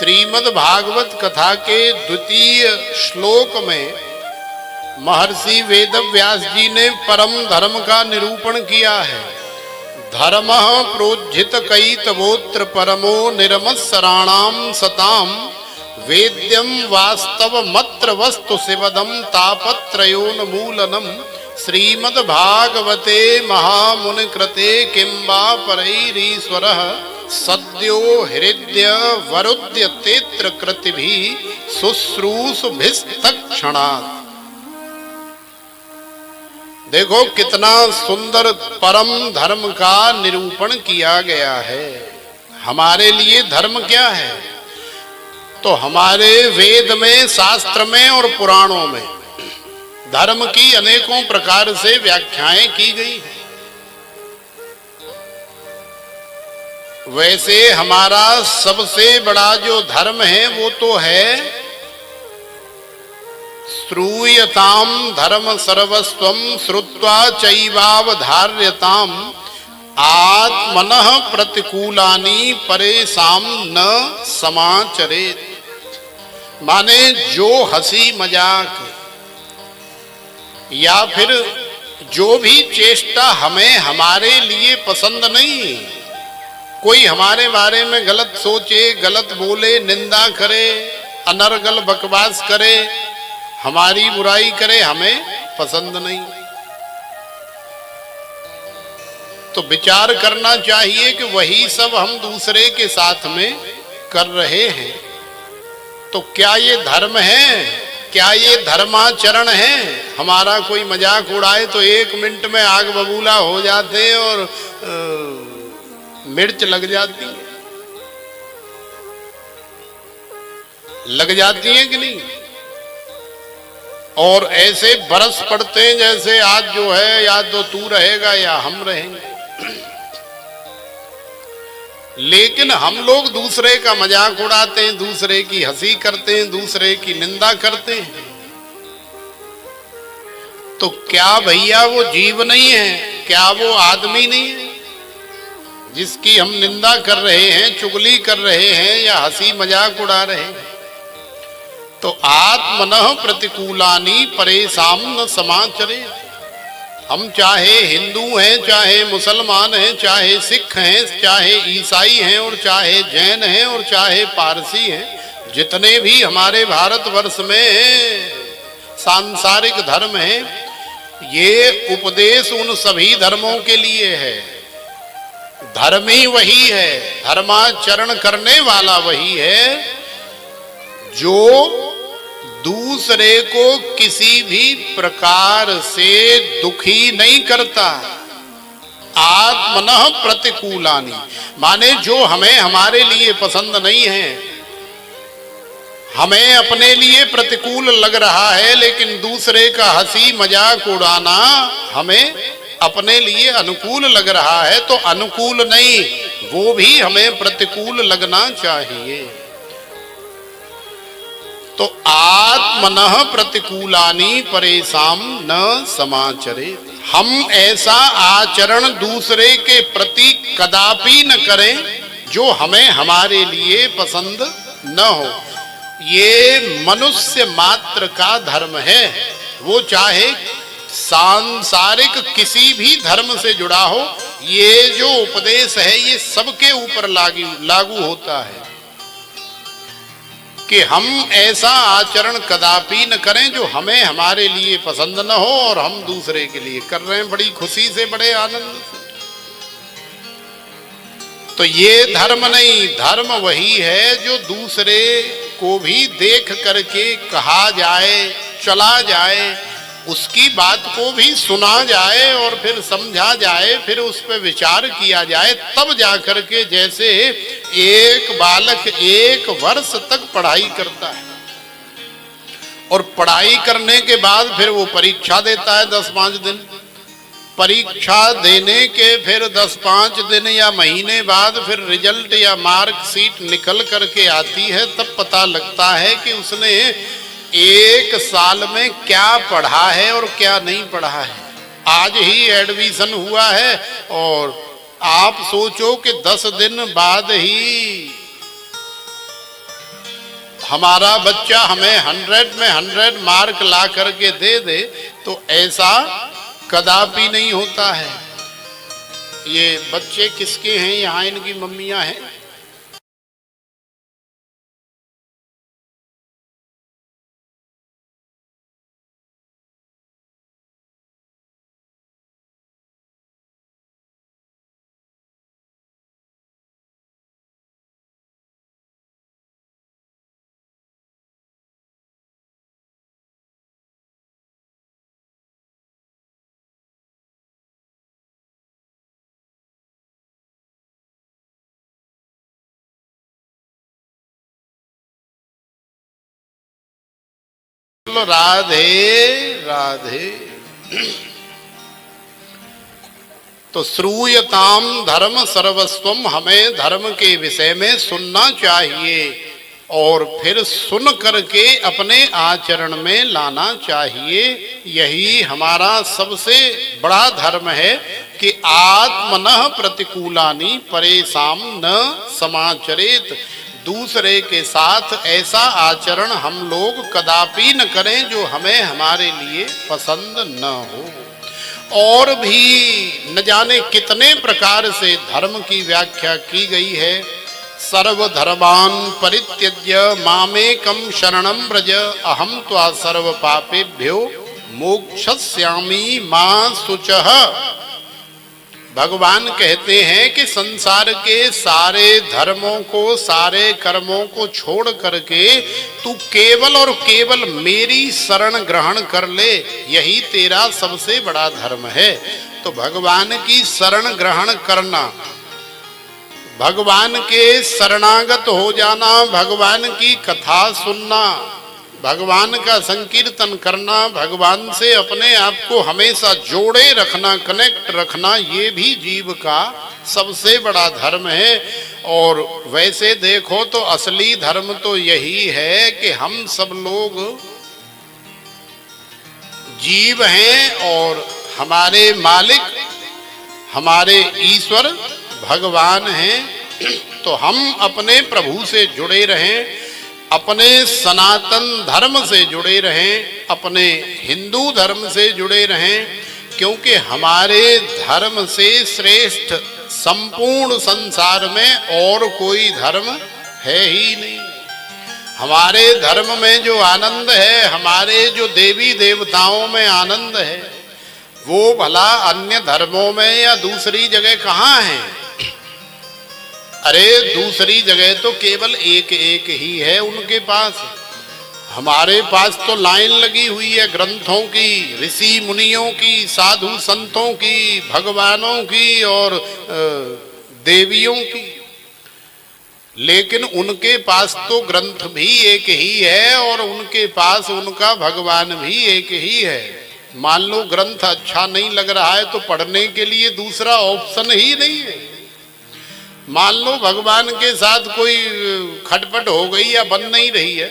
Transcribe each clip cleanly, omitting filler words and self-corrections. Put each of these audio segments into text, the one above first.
श्रीमद् भागवत कथा के द्वितीय श्लोक में महर्षि वेदव्यास जी ने परम धर्म का निरूपण किया है। धर्मः प्रोज्झित कैतवोत्र परमो निर्मत्सराणाम सताम वेद्यम वास्तव मत्र वस्तु शिवदम तापत्रयोन्मूलनम श्रीमद् भागवते महामुनि कृते किंबा परैरीश्वरः सद्यो हृदय वरुद्य तेत्र कृतिभि शुश्रूषुभिस्तक्षणात्। देखो कितना सुंदर परम धर्म का निरूपण किया गया है। हमारे लिए धर्म क्या है? तो हमारे वेद में, शास्त्र में और पुराणों में धर्म की अनेकों प्रकार से व्याख्याएं की गई हैं। वैसे हमारा सबसे बड़ा जो धर्म है वो तो है श्रूयताम धर्म सर्वस्वम श्रुत्वा चैवावधार्यताम आत्मनः प्रतिकूलानि परेशान न समाचरेत। माने जो हंसी मजाक या फिर जो भी चेष्टा हमें हमारे लिए पसंद नहीं, कोई हमारे बारे में गलत सोचे, गलत बोले, निंदा करे, अनर्गल बकवास करे, हमारी बुराई करे, हमें पसंद नहीं। तो विचार करना चाहिए कि वही सब हम दूसरे के साथ में कर रहे हैं। तो क्या ये धर्म है? क्या ये धर्माचरण है? हमारा कोई मजाक उड़ाए तो 1 मिनट में आग बबूला हो जाते हैं और मिर्च लग जाती है, लग जाती है कि नहीं? और ऐसे बरस पड़ते हैं जैसे आज जो है या तो तू रहेगा या हम रहेंगे। लेकिन हम लोग दूसरे का मजाक उड़ाते हैं, दूसरे की हंसी करते हैं, दूसरे की निंदा करते हैं। तो क्या भैया वो जीव नहीं है? क्या वो आदमी नहीं है जिसकी हम निंदा कर रहे हैं, चुगली कर रहे हैं या हंसी मजाक उड़ा रहे हैं? तो आत्मनः प्रतिकूलानि परेशान न समाचरेत। हम चाहे हिंदू हैं, चाहे मुसलमान हैं, चाहे सिख हैं, चाहे ईसाई हैं और चाहे जैन हैं और चाहे पारसी हैं, जितने भी हमारे भारतवर्ष में सांसारिक धर्म हैं, ये उपदेश उन सभी धर्मों के लिए है। धर्म ही वही है, धर्माचरण करने वाला वही है जो दूसरे को किसी भी प्रकार से दुखी नहीं करता। आत्मनः प्रतिकूलानि माने जो हमें हमारे लिए पसंद नहीं है, हमें अपने लिए प्रतिकूल लग रहा है, लेकिन दूसरे का हंसी मजाक उड़ाना हमें अपने लिए अनुकूल लग रहा है, तो अनुकूल नहीं, वो भी हमें प्रतिकूल लगना चाहिए। तो आत्मनः प्रतिकूलानि परेशान न समाचरेत। हम ऐसा आचरण दूसरे के प्रति कदापि न करें जो हमें हमारे लिए पसंद न हो। ये मनुष्य मात्र का धर्म है, वो चाहे सांसारिक किसी भी धर्म से जुड़ा हो। ये जो उपदेश है ये सबके ऊपर लागू होता है कि हम ऐसा आचरण कदापि न करें जो हमें हमारे लिए पसंद न हो और हम दूसरे के लिए कर रहे हैं बड़ी खुशी से, बड़े आनंद से। तो ये धर्म नहीं, धर्म वही है जो दूसरे को भी देख करके कहा जाए, चला जाए, उसकी बात को भी सुना जाए और फिर समझा जाए, फिर उस पर विचार किया जाए, तब जाकर के जैसे एक बालक 1 वर्ष तक पढ़ाई करता है और पढ़ाई करने के बाद फिर वो परीक्षा देता है 10-5 दिन। परीक्षा देने के फिर 10-5 दिन या महीने बाद फिर रिजल्ट या मार्कशीट निकल करके आती है, तब पता लगता है कि उसने 1 साल में क्या पढ़ा है और क्या नहीं पढ़ा है। आज ही एडमिशन हुआ है और आप सोचो कि 10 दिन बाद ही हमारा बच्चा हमें 100 में 100 मार्क ला करके दे दे, तो ऐसा कदापि नहीं होता है। ये बच्चे किसके हैं? यहाँ इनकी मम्मियां हैं। राधे राधे। तो श्रूयताम धर्म सर्वस्वम, हमें धर्म के विषय में सुनना चाहिए और फिर सुन करके अपने आचरण में लाना चाहिए। यही हमारा सबसे बड़ा धर्म है कि आत्मनः प्रतिकूलानि परेशान न समाचरेत। दूसरे के साथ ऐसा आचरण हम लोग कदापि न करें जो हमें हमारे लिए पसंद न हो। और भी न जाने कितने प्रकार से धर्म की व्याख्या की गई है। सर्वधर्मान् परित्यज्य मामेकं शरणं व्रज, अहं त्वा सर्व पापेभ्यो मोक्षयिष्यामि मा शुचः। भगवान कहते हैं कि संसार के सारे धर्मों को, सारे कर्मों को छोड़ करके तू केवल और केवल मेरी शरण ग्रहण कर ले, यही तेरा सबसे बड़ा धर्म है। तो भगवान की शरण ग्रहण करना, भगवान के शरणागत हो जाना, भगवान की कथा सुनना, भगवान का संकीर्तन करना, भगवान से अपने आप को हमेशा जोड़े रखना, कनेक्ट रखना, ये भी जीव का सबसे बड़ा धर्म है। और वैसे देखो तो असली धर्म तो यही है कि हम सब लोग जीव हैं और हमारे मालिक, हमारे ईश्वर भगवान हैं। तो हम अपने प्रभु से जुड़े रहें, अपने सनातन धर्म से जुड़े रहें, अपने हिंदू धर्म से जुड़े रहें, क्योंकि हमारे धर्म से श्रेष्ठ संपूर्ण संसार में और कोई धर्म है ही नहीं। हमारे धर्म में जो आनंद है, हमारे जो देवी देवताओं में आनंद है, वो भला अन्य धर्मों में या दूसरी जगह कहाँ है? अरे दूसरी जगह तो केवल एक एक ही है उनके पास। हमारे पास तो लाइन लगी हुई है ग्रंथों की, ऋषि मुनियों की, साधु संतों की, भगवानों की और देवियों की। लेकिन उनके पास तो ग्रंथ भी एक ही है और उनके पास उनका भगवान भी एक ही है। मान लो ग्रंथ अच्छा नहीं लग रहा है तो पढ़ने के लिए दूसरा ऑप्शन ही नहीं है। मान लो भगवान के साथ कोई खटपट हो गई या बन नहीं रही है,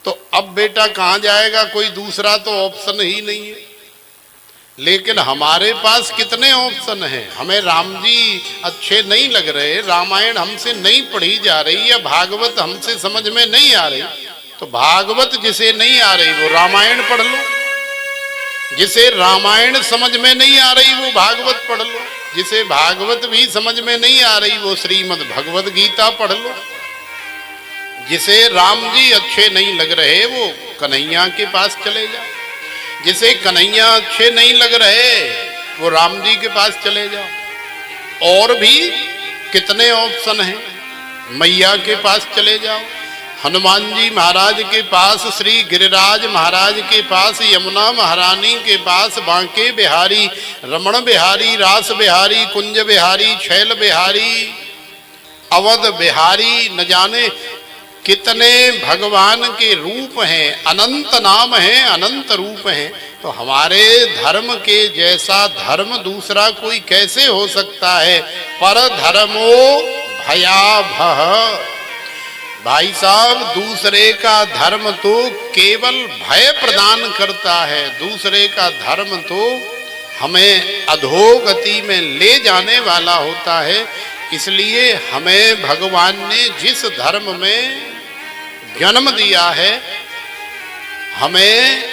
तो अब बेटा कहाँ जाएगा? कोई दूसरा तो ऑप्शन ही नहीं है। लेकिन हमारे पास कितने ऑप्शन हैं। हमें राम जी अच्छे नहीं लग रहे, रामायण हमसे नहीं पढ़ी जा रही या भागवत हमसे समझ में नहीं आ रही, तो भागवत जिसे नहीं आ रही वो रामायण पढ़ लो, जिसे रामायण समझ में नहीं आ रही वो भागवत पढ़ लो, जिसे भागवत भी समझ में नहीं आ रही वो श्रीमद् भगवत गीता पढ़ लो, जिसे राम जी अच्छे नहीं लग रहे वो कन्हैया के पास चले जाओ, जिसे कन्हैया अच्छे नहीं लग रहे वो राम जी के पास चले जाओ। और भी कितने ऑप्शन हैं, मैया के पास चले जाओ, हनुमान जी महाराज के पास, श्री गिरिराज महाराज के पास, यमुना महारानी के पास, बांके बिहारी, रमण बिहारी, रास बिहारी, कुंज बिहारी, शैल बिहारी, अवध बिहारी, न जाने कितने भगवान के रूप हैं, अनंत नाम हैं, अनंत रूप हैं। तो हमारे धर्म के जैसा धर्म दूसरा कोई कैसे हो सकता है? पर धर्मो भयावह। भाई साहब, दूसरे का धर्म तो केवल भय प्रदान करता है, दूसरे का धर्म तो हमें अधोगति में ले जाने वाला होता है। इसलिए हमें भगवान ने जिस धर्म में जन्म दिया है, हमें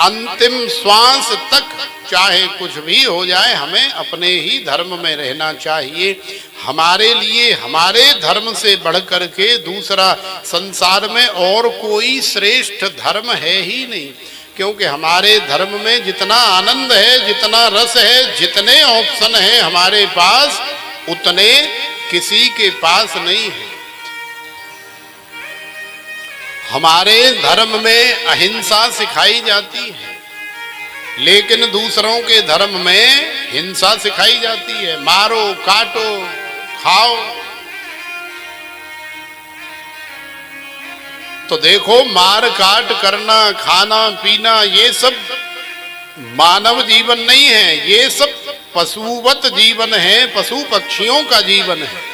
अंतिम श्वास तक चाहे कुछ भी हो जाए हमें अपने ही धर्म में रहना चाहिए। हमारे लिए हमारे धर्म से बढ़ कर के दूसरा संसार में और कोई श्रेष्ठ धर्म है ही नहीं, क्योंकि हमारे धर्म में जितना आनंद है, जितना रस है, जितने ऑप्शन हैं हमारे पास, उतने किसी के पास नहीं है। हमारे धर्म में अहिंसा सिखाई जाती है, लेकिन दूसरों के धर्म में हिंसा सिखाई जाती है। मारो, काटो, खाओ। तो देखो, मार काट करना, खाना पीना, ये सब मानव जीवन नहीं है, ये सब पशुवत जीवन है, पशु पक्षियों का जीवन है।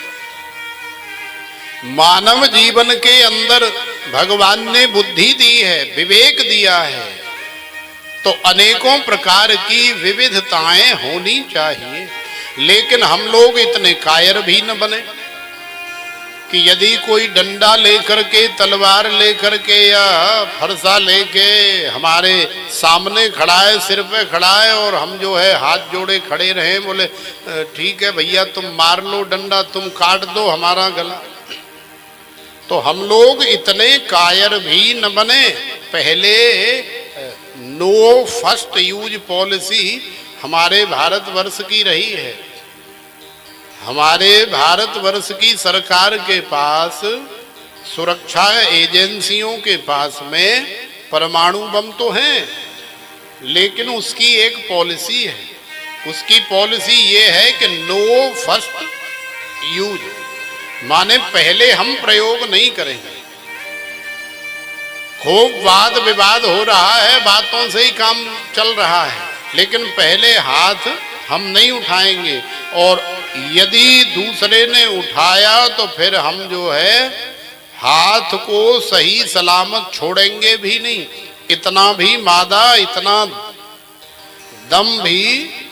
मानव जीवन के अंदर भगवान ने बुद्धि दी है, विवेक दिया है, तो अनेकों प्रकार की विविधताएं होनी चाहिए। लेकिन हम लोग इतने कायर भी न बने कि यदि कोई डंडा लेकर के, तलवार लेकर के या फरसा लेके हमारे सामने खड़ा है, सिर पे खड़ा है, और हम जो है हाथ जोड़े खड़े रहे, बोले ठीक है भैया तुम मार लो डंडा, तुम काट दो हमारा गला। तो हम लोग इतने कायर भी न बने। पहले नो फर्स्ट यूज पॉलिसी हमारे भारतवर्ष की रही है। हमारे भारतवर्ष की सरकार के पास, सुरक्षा एजेंसियों के पास में परमाणु बम तो हैं, लेकिन उसकी एक पॉलिसी है। उसकी पॉलिसी ये है कि नो फर्स्ट यूज, माने पहले हम प्रयोग नहीं करेंगे। खूब वाद विवाद हो रहा है, बातों से ही काम चल रहा है, लेकिन पहले हाथ हम नहीं उठाएंगे, और यदि दूसरे ने उठाया तो फिर हम जो है हाथ को सही सलामत छोड़ेंगे भी नहीं। इतना भी मादा, इतना दम भी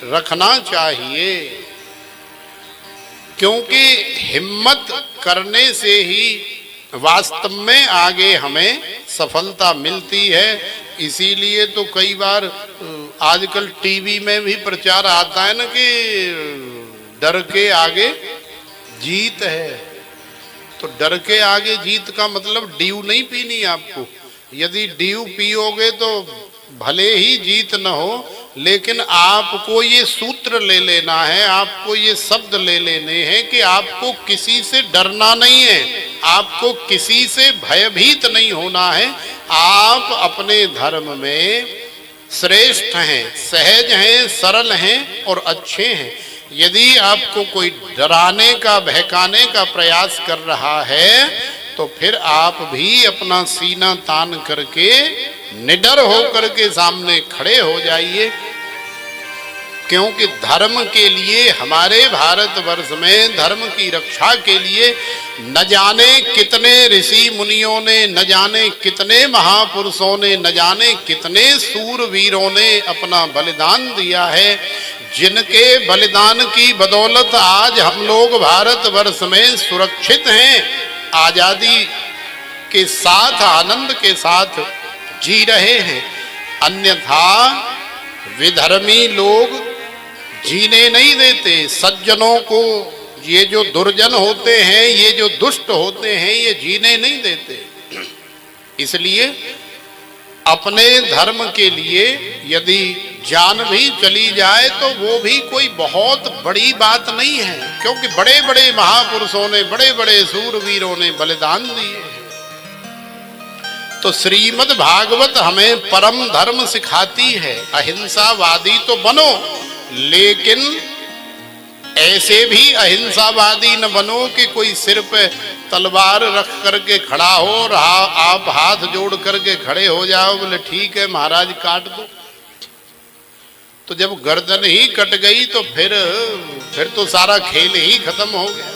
रखना चाहिए, क्योंकि हिम्मत करने से ही वास्तव में आगे हमें सफलता मिलती है। इसीलिए तो कई बार आजकल टीवी में भी प्रचार आता है ना कि डर के आगे जीत है। तो डर के आगे जीत का मतलब ड्यू नहीं पीनी आपको। यदि ड्यू पियोगे तो भले ही जीत न हो, लेकिन आपको ये सूत्र ले लेना है, आपको ये शब्द ले लेने हैं कि आपको किसी से डरना नहीं है, आपको किसी से भयभीत नहीं होना है। आप अपने धर्म में श्रेष्ठ हैं, सहज हैं, सरल हैं और अच्छे हैं। यदि आपको कोई डराने का, बहकाने का प्रयास कर रहा है, तो फिर आप भी अपना सीना तान करके निडर होकर के सामने खड़े हो जाइए, क्योंकि धर्म के लिए, हमारे भारतवर्ष में धर्म की रक्षा के लिए न जाने कितने ऋषि मुनियों ने, न जाने कितने महापुरुषों ने, न जाने कितने सूरवीरों ने अपना बलिदान दिया है, जिनके बलिदान की बदौलत आज हम लोग भारतवर्ष में सुरक्षित हैं, आजादी के साथ, आनंद के साथ जी रहे हैं। अन्यथा विधर्मी लोग जीने नहीं देते सज्जनों को। ये जो दुर्जन होते हैं, ये जो दुष्ट होते हैं, ये जीने नहीं देते। इसलिए अपने धर्म के लिए यदि जान भी चली जाए तो वो भी कोई बहुत बड़ी बात नहीं है, क्योंकि बड़े बड़े महापुरुषों ने, बड़े बड़े सूरवीरों ने बलिदान दिए। तो श्रीमद् भागवत हमें परम धर्म सिखाती है, अहिंसावादी तो बनो, लेकिन ऐसे भी अहिंसावादी न बनो कि कोई सिर पे तलवार रख करके खड़ा हो और आप हाथ जोड़ करके खड़े हो जाओ, बोले ठीक है महाराज काट दो। तो जब गर्दन ही कट गई तो फिर तो सारा खेल ही खत्म हो गया।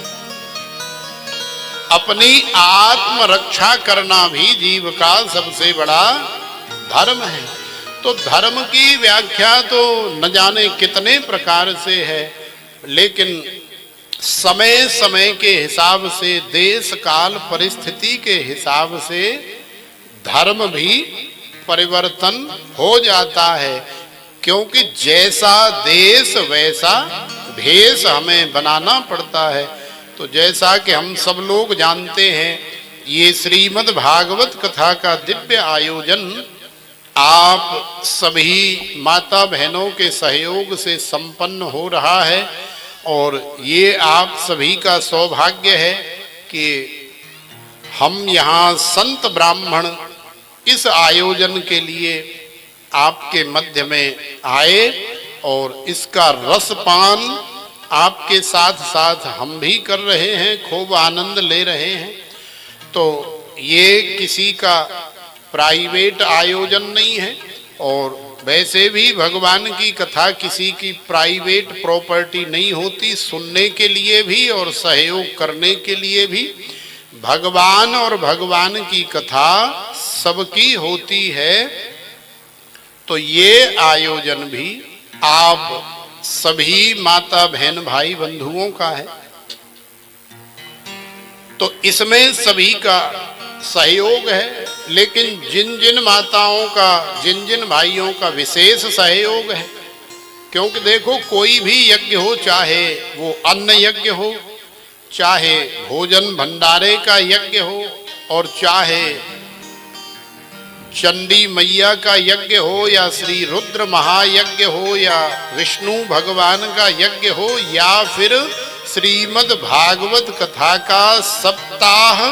अपनी आत्मरक्षा करना भी जीव का सबसे बड़ा धर्म है। तो धर्म की व्याख्या तो न जाने कितने प्रकार से है, लेकिन समय समय के हिसाब से, देश काल परिस्थिति के हिसाब से धर्म भी परिवर्तन हो जाता है, क्योंकि जैसा देश वैसा भेष हमें बनाना पड़ता है। तो जैसा कि हम सब लोग जानते हैं, ये श्रीमद् भागवत कथा का दिव्य आयोजन आप सभी माता बहनों के सहयोग से संपन्न हो रहा है, और ये आप सभी का सौभाग्य है कि हम यहाँ संत ब्राह्मण इस आयोजन के लिए आपके मध्य में आए, और इसका रसपान आपके साथ साथ हम भी कर रहे हैं, खूब आनंद ले रहे हैं। तो ये किसी का प्राइवेट आयोजन नहीं है, और वैसे भी भगवान की कथा किसी की प्राइवेट प्रॉपर्टी नहीं होती। सुनने के लिए भी और सहयोग करने के लिए भी भगवान और भगवान की कथा सबकी होती है। तो ये आयोजन भी आप सभी माता बहन भाई बंधुओं का है, तो इसमें सभी का सहयोग है। लेकिन जिन जिन माताओं का, जिन जिन भाइयों का विशेष सहयोग है, क्योंकि देखो कोई भी यज्ञ हो, चाहे वो अन्न यज्ञ हो, चाहे भोजन भंडारे का यज्ञ हो, और चाहे चंडी मैया का यज्ञ हो, या श्री रुद्र महायज्ञ हो, या विष्णु भगवान का यज्ञ हो, या फिर श्रीमद् भागवत कथा का सप्ताह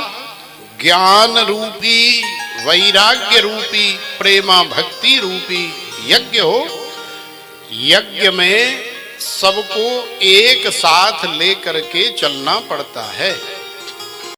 ज्ञान रूपी, वैराग्य रूपी, प्रेमा भक्ति रूपी यज्ञ हो, यज्ञ में सबको एक साथ लेकर के चलना पड़ता है।